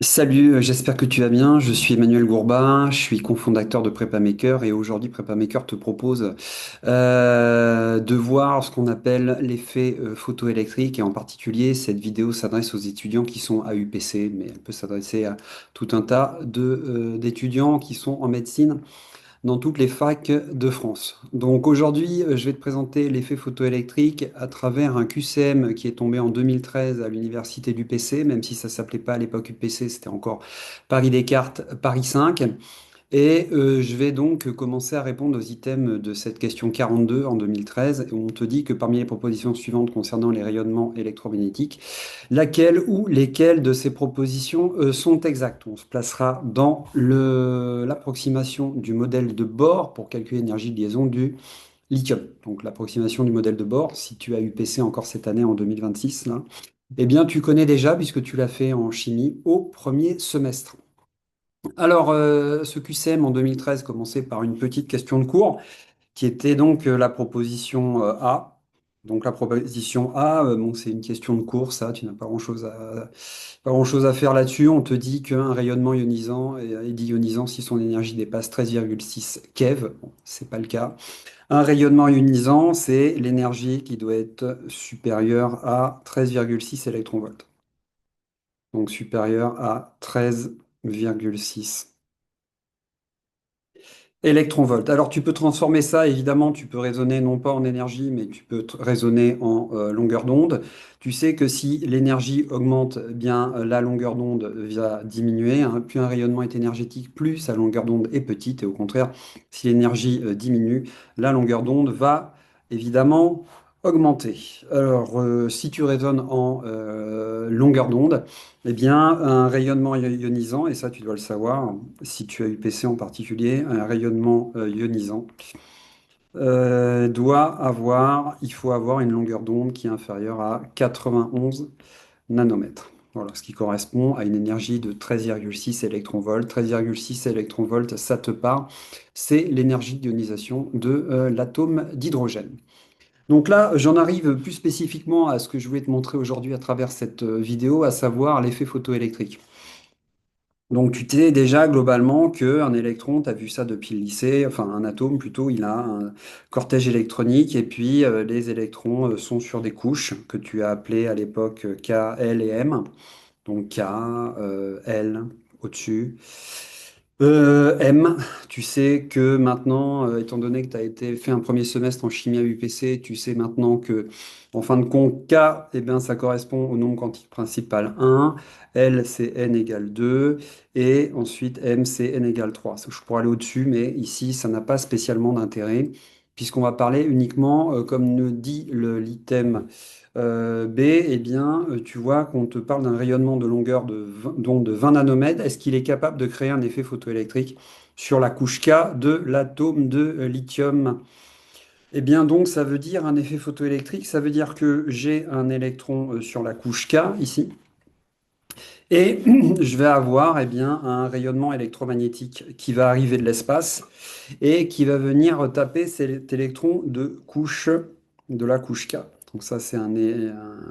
Salut, j'espère que tu vas bien. Je suis Emmanuel Gourbin, je suis cofondateur de PrepaMaker et aujourd'hui PrepaMaker te propose de voir ce qu'on appelle l'effet photoélectrique et en particulier cette vidéo s'adresse aux étudiants qui sont à UPC, mais elle peut s'adresser à tout un tas d'étudiants qui sont en médecine dans toutes les facs de France. Donc aujourd'hui, je vais te présenter l'effet photoélectrique à travers un QCM qui est tombé en 2013 à l'université du PC, même si ça s'appelait pas à l'époque UPC, c'était encore Paris Descartes, Paris 5. Et je vais donc commencer à répondre aux items de cette question 42 en 2013, où on te dit que parmi les propositions suivantes concernant les rayonnements électromagnétiques, laquelle ou lesquelles de ces propositions sont exactes? On se placera dans l'approximation du modèle de Bohr pour calculer l'énergie de liaison du lithium. Donc l'approximation du modèle de Bohr, si tu as UPC encore cette année en 2026, là, eh bien tu connais déjà puisque tu l'as fait en chimie au premier semestre. Alors, ce QCM en 2013 commençait par une petite question de cours qui était donc la proposition A. Donc la proposition A, bon, c'est une question de cours, ça, tu n'as pas grand-chose à faire là-dessus. On te dit qu'un rayonnement ionisant est dit ionisant si son énergie dépasse 13,6 keV. Bon, c'est pas le cas. Un rayonnement ionisant, c'est l'énergie qui doit être supérieure à 13,6 électronvolts. Donc supérieure à 13,6 électronvolts. Alors tu peux transformer ça, évidemment, tu peux raisonner non pas en énergie, mais tu peux raisonner en longueur d'onde. Tu sais que si l'énergie augmente, eh bien la longueur d'onde va diminuer, hein. Plus un rayonnement est énergétique, plus sa longueur d'onde est petite. Et au contraire, si l'énergie diminue, la longueur d'onde va évidemment augmenter. Alors si tu raisonnes en longueur d'onde, eh bien, un rayonnement ionisant, et ça tu dois le savoir, si tu as UPC en particulier, un rayonnement ionisant il faut avoir une longueur d'onde qui est inférieure à 91 nanomètres. Voilà, ce qui correspond à une énergie de 13,6 électronvolts. 13,6 électronvolts, ça te parle, c'est l'énergie d'ionisation de l'atome d'hydrogène. Donc là, j'en arrive plus spécifiquement à ce que je voulais te montrer aujourd'hui à travers cette vidéo, à savoir l'effet photoélectrique. Donc tu sais déjà globalement qu'un électron, tu as vu ça depuis le lycée, enfin un atome plutôt, il a un cortège électronique et puis les électrons sont sur des couches que tu as appelées à l'époque K, L et M. Donc K, L au-dessus. M, tu sais que maintenant, étant donné que tu as été fait un premier semestre en chimie à UPC, tu sais maintenant que, en fin de compte, K, eh bien, ça correspond au nombre quantique principal 1, L, c'est n égale 2, et ensuite M, c'est n égale 3. Je pourrais aller au-dessus, mais ici, ça n'a pas spécialement d'intérêt, puisqu'on va parler uniquement, comme nous dit l'item B, eh bien, tu vois qu'on te parle d'un rayonnement de longueur d'onde de 20 nanomètres. Est-ce qu'il est capable de créer un effet photoélectrique sur la couche K de l'atome de lithium? Eh bien, donc, ça veut dire un effet photoélectrique, ça veut dire que j'ai un électron sur la couche K, ici, et je vais avoir, eh bien, un rayonnement électromagnétique qui va arriver de l'espace et qui va venir taper cet électron de la couche K. Donc ça, c'est un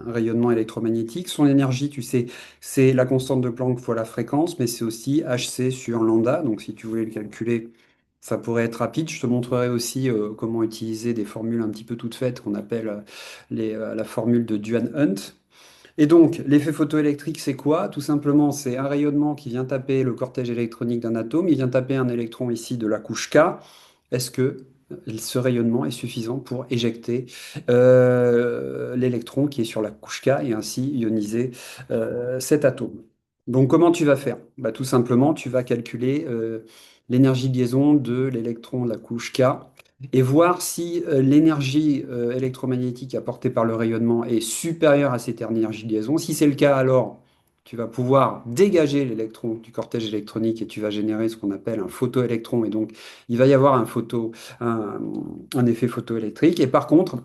rayonnement électromagnétique. Son énergie, tu sais, c'est la constante de Planck fois la fréquence, mais c'est aussi Hc sur lambda. Donc si tu voulais le calculer, ça pourrait être rapide. Je te montrerai aussi comment utiliser des formules un petit peu toutes faites qu'on appelle la formule de Duhan-Hunt. Et donc, l'effet photoélectrique, c'est quoi? Tout simplement, c'est un rayonnement qui vient taper le cortège électronique d'un atome. Il vient taper un électron ici de la couche K. Est-ce que ce rayonnement est suffisant pour éjecter l'électron qui est sur la couche K et ainsi ioniser cet atome? Donc, comment tu vas faire? Bah, tout simplement, tu vas calculer l'énergie de liaison de l'électron de la couche K et voir si l'énergie électromagnétique apportée par le rayonnement est supérieure à cette énergie de liaison. Si c'est le cas, alors tu vas pouvoir dégager l'électron du cortège électronique et tu vas générer ce qu'on appelle un photoélectron. Et donc, il va y avoir un, un effet photoélectrique. Et par contre,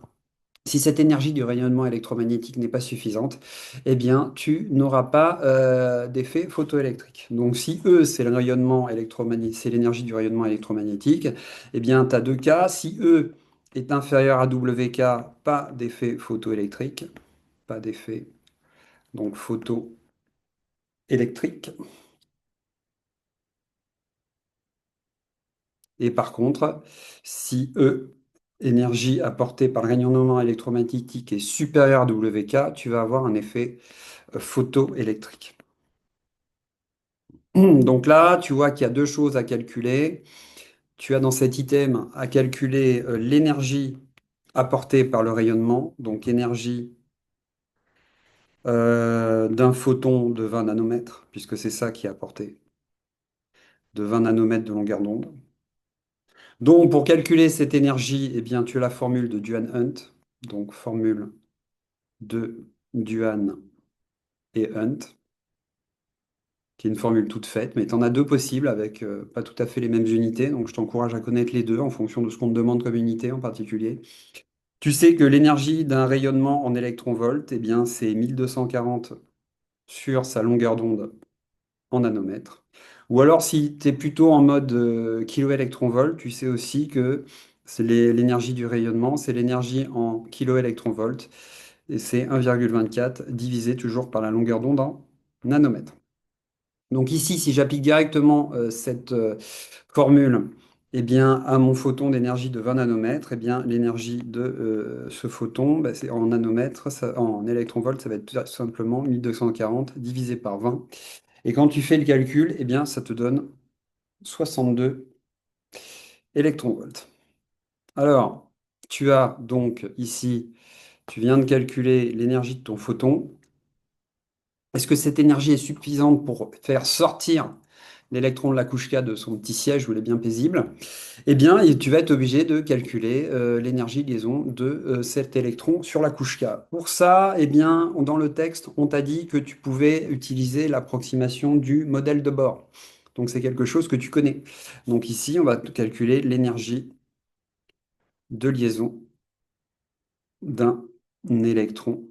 si cette énergie du rayonnement électromagnétique n'est pas suffisante, eh bien, tu n'auras pas d'effet photoélectrique. Donc, si E, c'est le rayonnement électromagnétique, c'est l'énergie du rayonnement électromagnétique, eh bien, tu as deux cas. Si E est inférieur à WK, pas d'effet photoélectrique, pas d'effet, donc photoélectrique. électrique. Et par contre, si E, énergie apportée par le rayonnement électromagnétique, est supérieure à WK, tu vas avoir un effet photoélectrique. Donc là, tu vois qu'il y a deux choses à calculer. Tu as dans cet item à calculer l'énergie apportée par le rayonnement, donc énergie d'un photon de 20 nanomètres, puisque c'est ça qui est apporté, de 20 nanomètres de longueur d'onde. Donc pour calculer cette énergie, eh bien, tu as la formule de Duhan-Hunt, donc formule de Duhan et Hunt, qui est une formule toute faite, mais tu en as deux possibles avec pas tout à fait les mêmes unités, donc je t'encourage à connaître les deux en fonction de ce qu'on te demande comme unité en particulier. Tu sais que l'énergie d'un rayonnement en électronvolts, eh bien, c'est 1240 sur sa longueur d'onde en nanomètres. Ou alors, si tu es plutôt en mode kiloélectronvolt, tu sais aussi que c'est l'énergie du rayonnement, c'est l'énergie en kiloélectronvolts, et c'est 1,24 divisé toujours par la longueur d'onde en nanomètres. Donc ici, si j'applique directement cette formule eh bien, à mon photon d'énergie de 20 nanomètres, eh bien, l'énergie de ce photon, bah, c'est en nanomètres, en électronvolts, ça va être tout simplement 1240 divisé par 20. Et quand tu fais le calcul, eh bien, ça te donne 62 électronvolts. Alors, tu as donc ici, tu viens de calculer l'énergie de ton photon. Est-ce que cette énergie est suffisante pour faire sortir l'électron de la couche K de son petit siège où il est bien paisible? Eh bien, tu vas être obligé de calculer l'énergie de liaison de cet électron sur la couche K. Pour ça, eh bien, dans le texte, on t'a dit que tu pouvais utiliser l'approximation du modèle de Bohr. Donc, c'est quelque chose que tu connais. Donc, ici, on va calculer l'énergie de liaison d'un électron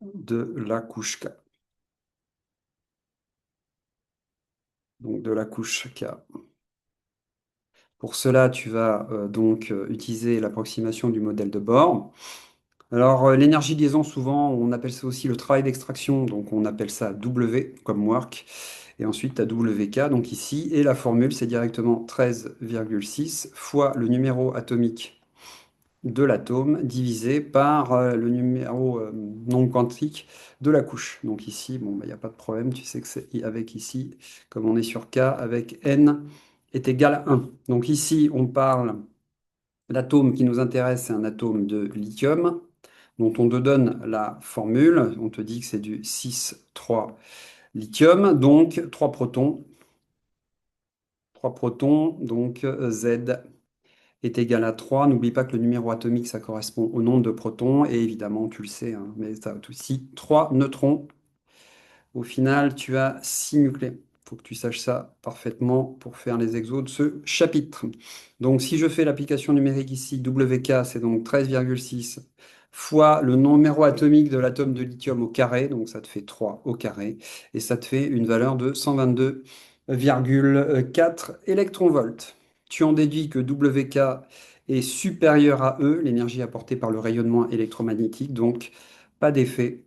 de la couche K. Donc, de la couche K. Pour cela, tu vas donc utiliser l'approximation du modèle de Bohr. Alors, l'énergie de liaison, souvent, on appelle ça aussi le travail d'extraction, donc on appelle ça W comme work, et ensuite tu as WK, donc ici, et la formule, c'est directement 13,6 fois le numéro atomique de l'atome divisé par le numéro non quantique de la couche. Donc ici, bon, il n'y a pas de problème, tu sais que c'est avec ici, comme on est sur K, avec N est égal à 1. Donc ici, on parle, l'atome qui nous intéresse, c'est un atome de lithium dont on te donne la formule, on te dit que c'est du 6,3 lithium, donc 3 protons. 3 protons, donc Z est égal à 3. N'oublie pas que le numéro atomique, ça correspond au nombre de protons, et évidemment, tu le sais, hein, mais ça a aussi 3 neutrons. Au final, tu as 6 nucléons. Il faut que tu saches ça parfaitement pour faire les exos de ce chapitre. Donc, si je fais l'application numérique ici, WK, c'est donc 13,6 fois le numéro atomique de l'atome de lithium au carré, donc ça te fait 3 au carré, et ça te fait une valeur de 122,4 électronvolts. Tu en déduis que WK est supérieur à E, l'énergie apportée par le rayonnement électromagnétique, donc pas d'effet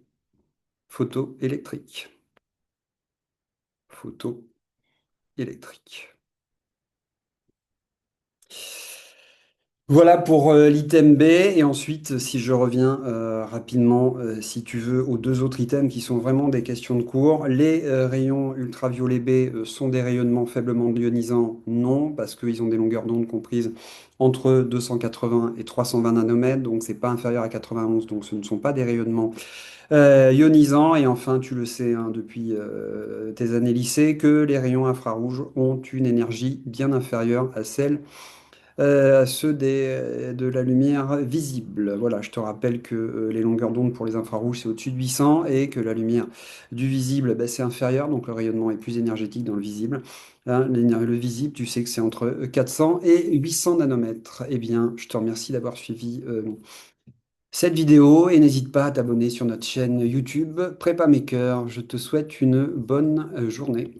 photoélectrique. Photoélectrique. Voilà pour l'item B. Et ensuite, si je reviens rapidement, si tu veux, aux deux autres items qui sont vraiment des questions de cours. Les rayons ultraviolets B sont des rayonnements faiblement ionisants? Non, parce qu'ils ont des longueurs d'onde comprises entre 280 et 320 nanomètres, donc c'est pas inférieur à 91, donc ce ne sont pas des rayonnements ionisants. Et enfin, tu le sais hein, depuis tes années lycée, que les rayons infrarouges ont une énergie bien inférieure à celle à ceux de la lumière visible. Voilà, je te rappelle que les longueurs d'onde pour les infrarouges, c'est au-dessus de 800 et que la lumière du visible, ben, c'est inférieur, donc le rayonnement est plus énergétique dans le visible. Hein, le visible, tu sais que c'est entre 400 et 800 nanomètres. Eh bien, je te remercie d'avoir suivi cette vidéo et n'hésite pas à t'abonner sur notre chaîne YouTube Prépa Maker. Je te souhaite une bonne journée.